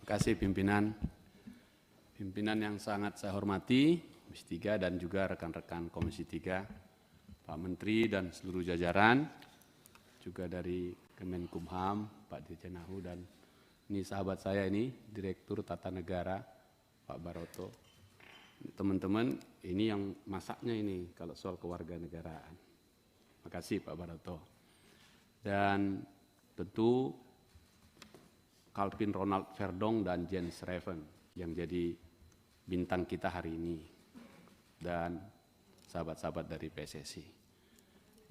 Terima kasih pimpinan yang sangat saya hormati, Komisi 3 dan juga rekan-rekan Komisi 3, Pak Menteri dan seluruh jajaran, juga dari Kemenkumham, Pak Dirjen Nahu, dan ini sahabat saya ini, Direktur Tata Negara, Pak Baroto. Teman-teman, ini yang masaknya ini kalau soal kewarganegaraan. Terima kasih Pak Baroto. Dan tentu Calvin Ronald Verdong dan Jens Reven yang jadi bintang kita hari ini, dan sahabat-sahabat dari PSSI.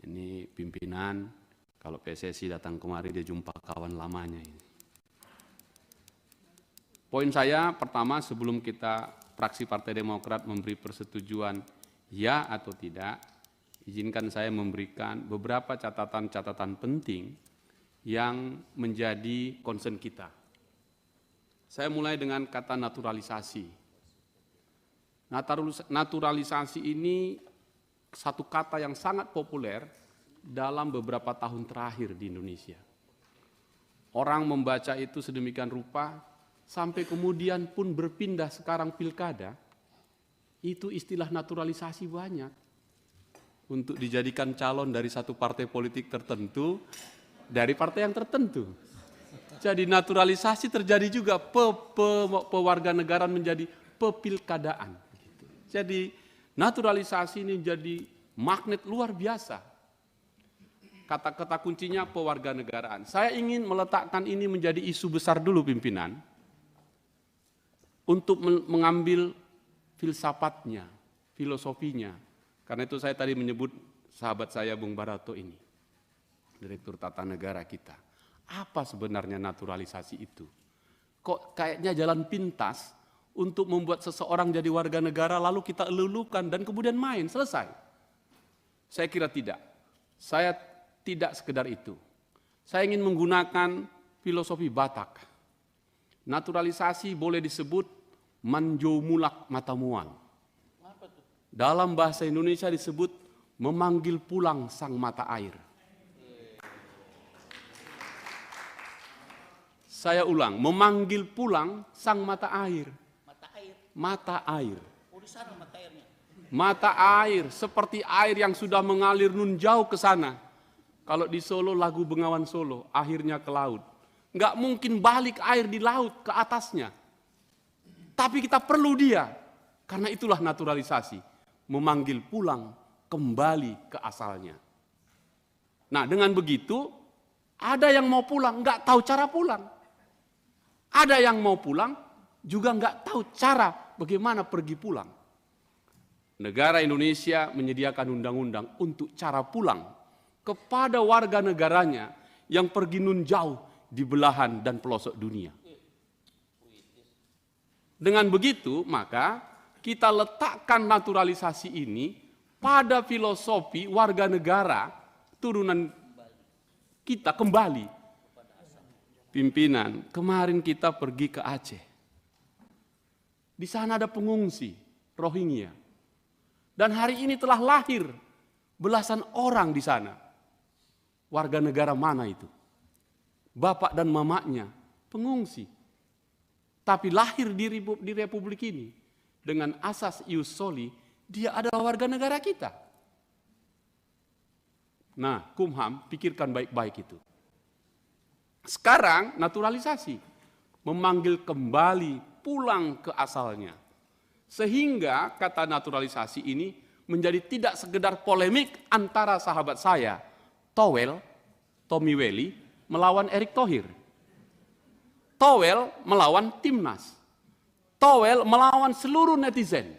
Ini pimpinan, kalau PSSI datang kemari dia jumpa kawan lamanya ini. Poin saya pertama, sebelum kita fraksi Partai Demokrat memberi persetujuan ya atau tidak, izinkan saya memberikan beberapa catatan-catatan penting yang menjadi concern kita. Saya mulai dengan kata naturalisasi. Naturalisasi ini satu kata yang sangat populer dalam beberapa tahun terakhir di Indonesia. Orang membaca itu sedemikian rupa, sampai kemudian pun berpindah sekarang pilkada, itu istilah naturalisasi banyak. Untuk dijadikan calon dari satu partai politik tertentu, dari partai yang tertentu. Jadi naturalisasi terjadi juga, pewarganegaraan menjadi pepilkadaan. Jadi naturalisasi ini menjadi magnet luar biasa. Kata-kata kuncinya pewarganegaraan. Saya ingin meletakkan ini menjadi isu besar dulu pimpinan, untuk mengambil filsafatnya, filosofinya. Karena itu saya tadi menyebut sahabat saya Bung Baroto ini, Direktur Tata Negara kita. Apa sebenarnya naturalisasi itu? Kok kayaknya jalan pintas untuk membuat seseorang jadi warga negara lalu kita elulukan dan kemudian main, selesai. Saya kira tidak. Saya tidak sekedar itu. Saya ingin menggunakan filosofi Batak. Naturalisasi boleh disebut manjomulak matamuan. Dalam bahasa Indonesia disebut memanggil pulang sang mata air. Saya ulang, memanggil pulang sang mata air. Mata air. Mata air. Oh, di sana mata airnya. Mata air, seperti air yang sudah mengalir nun jauh ke sana. Kalau di Solo, lagu Bengawan Solo, akhirnya ke laut. Nggak mungkin balik air di laut ke atasnya. Tapi kita perlu dia. Karena itulah naturalisasi. Memanggil pulang kembali ke asalnya. Nah, dengan begitu, ada yang mau pulang, nggak tahu cara pulang. Ada yang mau pulang, juga nggak tahu cara bagaimana pergi pulang. Negara Indonesia menyediakan undang-undang untuk cara pulang kepada warga negaranya yang pergi nun jauh di belahan dan pelosok dunia. Dengan begitu, maka kita letakkan naturalisasi ini pada filosofi warga negara turunan kita kembali. Pimpinan, kemarin kita pergi ke Aceh. Di sana ada pengungsi Rohingya. Dan hari ini telah lahir belasan orang di sana. Warga negara mana itu? Bapak dan mamanya pengungsi. Tapi lahir di Republik ini dengan asas ius soli, dia adalah warga negara kita. Nah, Kumham, pikirkan baik-baik itu. Sekarang naturalisasi, memanggil kembali pulang ke asalnya. Sehingga kata naturalisasi ini menjadi tidak sekedar polemik antara sahabat saya, Towel, Tommy Welly, melawan Erick Thohir. Towel melawan Timnas. Towel melawan seluruh netizen.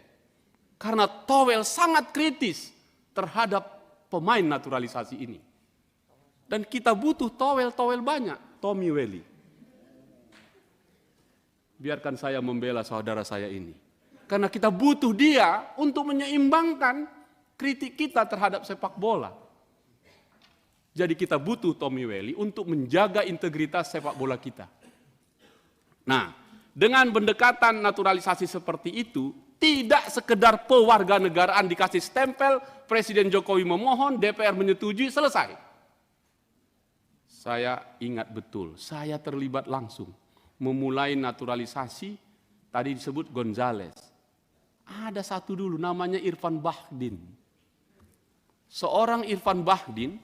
Karena Towel sangat kritis terhadap pemain naturalisasi ini. Dan kita butuh Towel banyak. Tommy Welly. Biarkan saya membela saudara saya ini. Karena kita butuh dia untuk menyeimbangkan kritik kita terhadap sepak bola. Jadi kita butuh Tommy Welly untuk menjaga integritas sepak bola kita. Nah, dengan pendekatan naturalisasi seperti itu, tidak sekedar pewarganegaraan dikasih stempel, Presiden Jokowi memohon, DPR menyetujui, selesai. Saya ingat betul, saya terlibat langsung memulai naturalisasi, tadi disebut Gonzales. Ada satu dulu namanya Irfan Bahdim. Seorang Irfan Bahdim,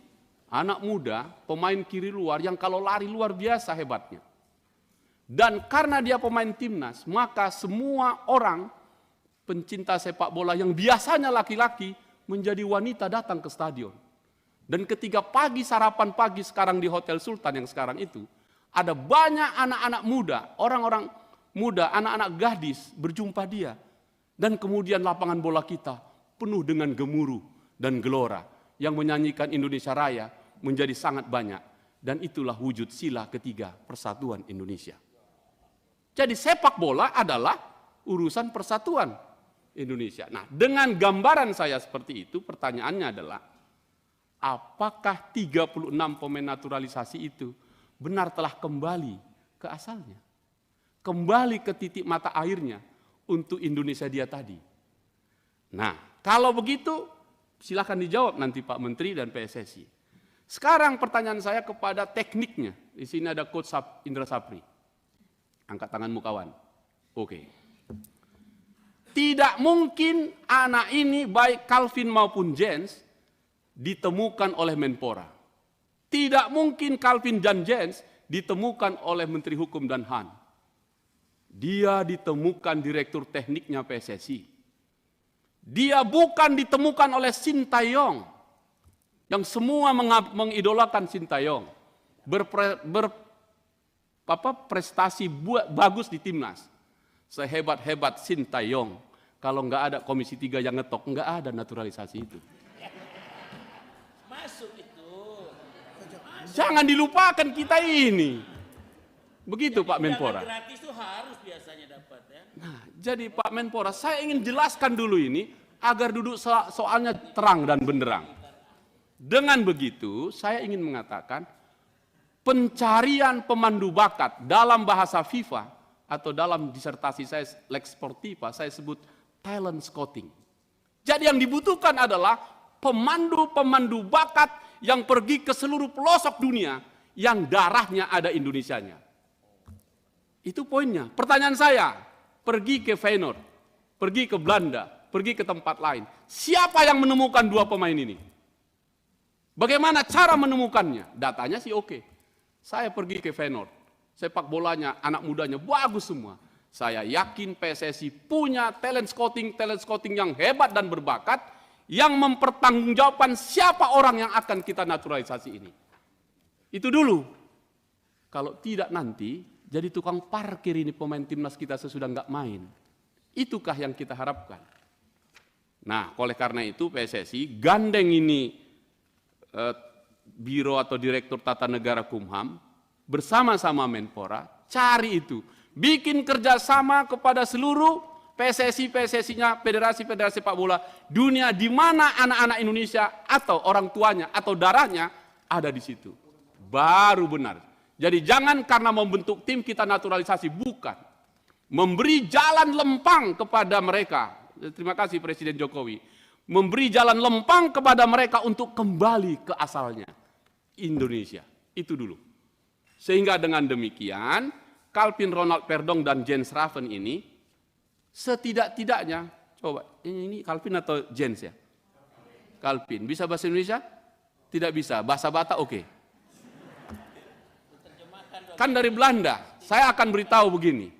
anak muda, pemain kiri luar yang kalau lari luar biasa hebatnya. Dan karena dia pemain timnas, maka semua orang pencinta sepak bola yang biasanya laki-laki menjadi wanita datang ke stadion. Dan ketika pagi sarapan pagi sekarang di Hotel Sultan yang sekarang itu, ada banyak anak-anak muda, orang-orang muda, anak-anak gadis berjumpa dia. Dan kemudian lapangan bola kita penuh dengan gemuruh dan gelora yang menyanyikan Indonesia Raya menjadi sangat banyak. Dan itulah wujud sila ketiga persatuan Indonesia. Jadi sepak bola adalah urusan persatuan Indonesia. Nah, dengan gambaran saya seperti itu, pertanyaannya adalah, apakah 36 pemain naturalisasi itu benar telah kembali ke asalnya? Kembali ke titik mata airnya untuk Indonesia dia tadi. Nah, kalau begitu silakan dijawab nanti Pak Menteri dan PSSI. Sekarang pertanyaan saya kepada tekniknya. Di sini ada Coach Indra Sapri. Angkat tanganmu kawan. Oke. Tidak mungkin anak ini baik Calvin maupun Jens ditemukan oleh Menpora. Tidak mungkin Calvin dan Jens ditemukan oleh Menteri Hukum dan HAM. Dia ditemukan direktur tekniknya PSSI. Dia bukan ditemukan oleh Sintayong, yang semua mengidolakan Sintayong, prestasi bagus di timnas. Sehebat-hebat Sintayong, kalau nggak ada Komisi 3 yang ngetok, nggak ada naturalisasi itu. Masuk itu. Jangan dilupakan kita ini. Begitu Pak Menpora. Gratis itu harus biasanya dapat ya. Nah, jadi Pak Menpora, saya ingin jelaskan dulu ini agar duduk soalnya terang dan benderang. Dengan begitu, saya ingin mengatakan pencarian pemandu bakat dalam bahasa FIFA atau dalam disertasi saya Lex Sportiva, saya sebut talent scouting. Jadi yang dibutuhkan adalah pemandu-pemandu bakat yang pergi ke seluruh pelosok dunia yang darahnya ada Indonesianya. Itu poinnya. Pertanyaan saya, pergi ke Feyenoord, pergi ke Belanda, pergi ke tempat lain. Siapa yang menemukan dua pemain ini? Bagaimana cara menemukannya? Datanya sih oke. Saya pergi ke Feyenoord, sepak bolanya, anak mudanya bagus semua. Saya yakin PSSI punya talent scouting yang hebat dan berbakat, yang mempertanggungjawabkan siapa orang yang akan kita naturalisasi ini. Itu dulu. Kalau tidak nanti, jadi tukang parkir ini pemain timnas kita sesudah nggak main. Itukah yang kita harapkan? Nah, oleh karena itu PSSI gandeng ini Biro atau Direktur Tata Negara Kumham bersama-sama Menpora, cari itu. Bikin kerjasama kepada seluruh PSSI-nya, federasi-federasi sepak bola dunia, di mana anak-anak Indonesia atau orang tuanya atau darahnya ada di situ. Baru benar. Jadi jangan karena membentuk tim kita naturalisasi, bukan. Memberi jalan lempang kepada mereka. Terima kasih Presiden Jokowi. Memberi jalan lempang kepada mereka untuk kembali ke asalnya. Indonesia. Itu dulu. Sehingga dengan demikian, Calvin Ronald Perdong dan Jens Raven ini, setidak-tidaknya, coba, ini Calvin atau Jens ya? Calvin. Bisa bahasa Indonesia? Tidak bisa. Bahasa Batak oke. Kan dari Belanda, saya akan beritahu begini,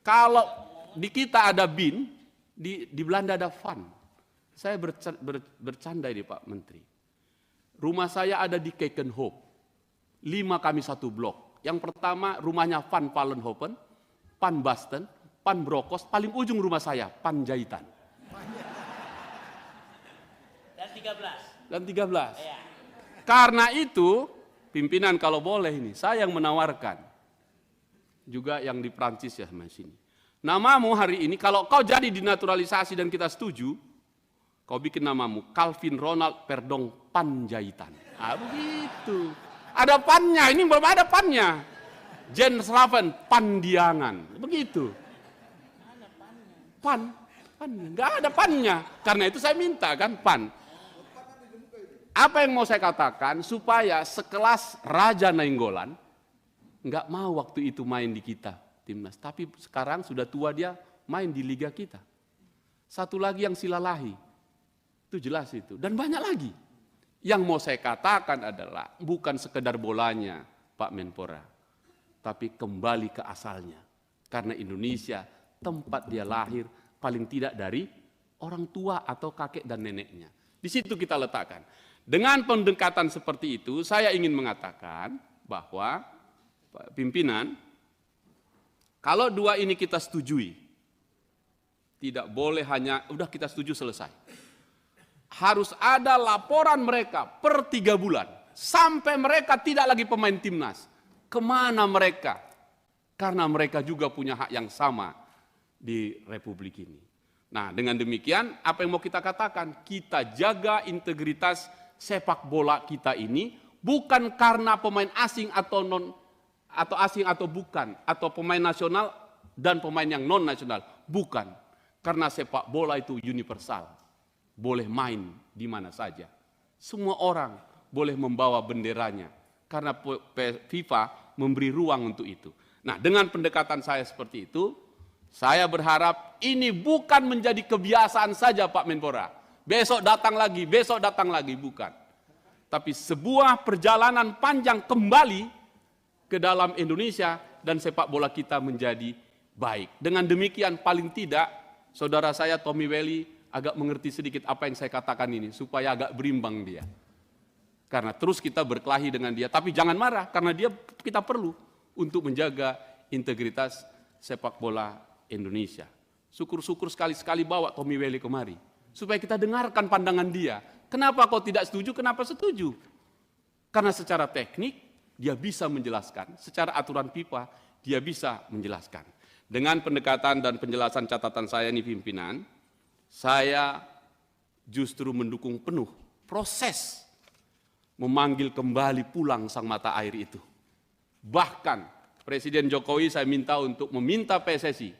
kalau di kita ada bin, di Belanda ada van. Saya bercanda ini Pak Menteri. Rumah saya ada di Keikenhoop, 5 kami 1 blok. Yang pertama rumahnya Van Palenhoven, Pan Basten, Pan Brokos, paling ujung rumah saya, Panjaitan. Dan 13. Ya. Karena itu, pimpinan kalau boleh ini, saya yang menawarkan. Juga yang di Prancis ya sama sini. Namamu hari ini, kalau kau jadi dinaturalisasi dan kita setuju, kau bikin namamu Calvin Ronald Perdong Panjaitan. Ah begitu. Ada pannya, ini belum ada pannya. Jens Raven Pandiangan. Begitu. Pan, nggak ada pannya. Karena itu saya minta kan pan. Apa yang mau saya katakan, supaya sekelas Raja Nainggolan nggak mau waktu itu main di kita. timnas. Tapi sekarang sudah tua dia main di liga kita. Satu lagi yang Silalahi. Itu jelas itu. Dan banyak lagi. Yang mau saya katakan adalah bukan sekedar bolanya Pak Menpora. Tapi kembali ke asalnya. Karena Indonesia tempat dia lahir paling tidak dari orang tua atau kakek dan neneknya. Di situ kita letakkan. Dengan pendekatan seperti itu, saya ingin mengatakan bahwa pimpinan, kalau dua ini kita setujui, tidak boleh hanya, udah kita setuju selesai. Harus ada laporan mereka per 3 bulan, sampai mereka tidak lagi pemain timnas. Kemana mereka? Karena mereka juga punya hak yang sama di Republik ini. Nah, dengan demikian, apa yang mau kita katakan? Kita jaga integritas sepak bola kita ini, bukan karena pemain asing atau asing atau bukan, atau pemain nasional dan pemain yang non nasional, bukan. Karena sepak bola itu universal, boleh main di mana saja. Semua orang boleh membawa benderanya, karena FIFA memberi ruang untuk itu. Nah, dengan pendekatan saya seperti itu, saya berharap ini bukan menjadi kebiasaan saja Pak Menpora. Besok datang lagi, bukan. Tapi sebuah perjalanan panjang kembali ke dalam Indonesia dan sepak bola kita menjadi baik. Dengan demikian paling tidak, saudara saya Tommy Welly agak mengerti sedikit apa yang saya katakan ini, supaya agak berimbang dia. Karena terus kita berkelahi dengan dia, tapi jangan marah, karena kita perlu untuk menjaga integritas sepak bola Indonesia. Syukur-syukur sekali-sekali bawa Tommy Welly kemari, supaya kita dengarkan pandangan dia. Kenapa kau tidak setuju, kenapa setuju? Karena secara teknik dia bisa menjelaskan, secara aturan FIFA dia bisa menjelaskan. Dengan pendekatan dan penjelasan catatan saya ini pimpinan, saya justru mendukung penuh proses memanggil kembali pulang sang mata air itu. Bahkan Presiden Jokowi saya minta untuk meminta PSSI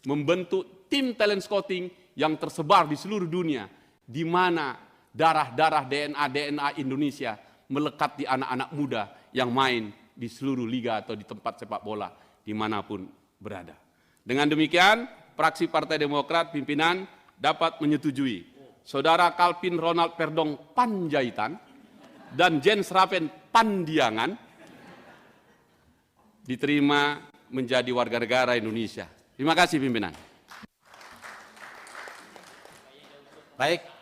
membentuk tim talent scouting yang tersebar di seluruh dunia, di mana darah-darah DNA Indonesia melekat di anak-anak muda yang main di seluruh liga atau di tempat sepak bola dimanapun berada. Dengan demikian, fraksi Partai Demokrat pimpinan dapat menyetujui Saudara Calvin Ronald Perdong Panjaitan dan Jens Raven Pandiangan diterima menjadi warga negara Indonesia. Terima kasih pimpinan. Baik.